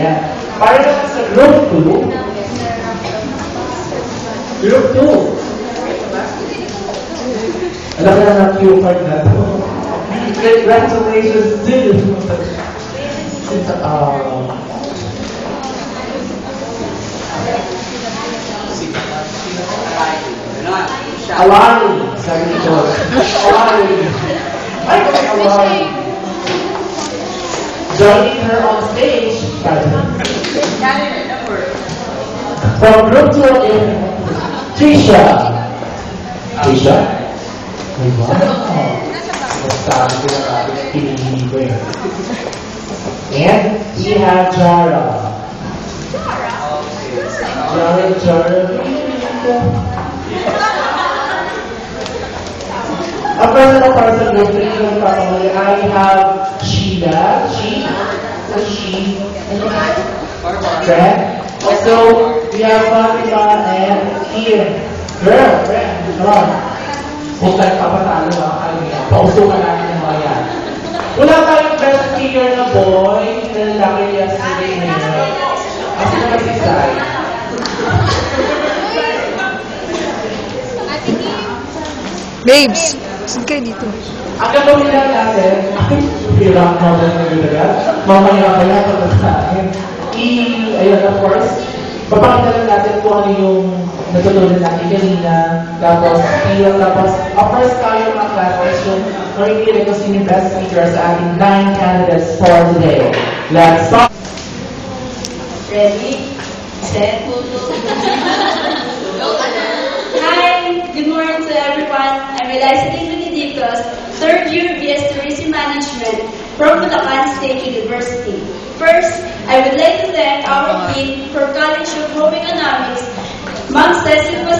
Ayan. Para naman sa group 2. Group 2. Alam ka na ng cue card na ito. Congratulations to you. Alani. Sabi nito. Alani. Ay, Alani. Joining her on stage. From group 2 in Trisha. Trisha? Ay, wow. Basta pinili ko yun. And we have Jara. Jara. A personal person with freedom family, I have Sheila. She. Fred. Also, we have Fatima and Ian. Girl, come on. Kung nagpapatalo mga kanya, pausukan natin ng mga yan. Wala tayong best figure na boy na lalaki niya sa sige ngayon. Kasi naman si Sai. Babes, saan kayo dito? Ang gagawin lang natin, hirap mo ba na gulaga? Mamaya ka lang pag sa akin. Ayun, of course, papakita lang natin kung ano yung natutunan natin kanina. Tapos, of course, tayo mga classes yung marikili ko sino best speaker sa ating 9 candidates for today. Let's start! Ready? Set? Hi! Good morning to everyone. I'm Eliza Benedictos, third year BS Tourism Management from Bulacan State University. First, I would like to thank our team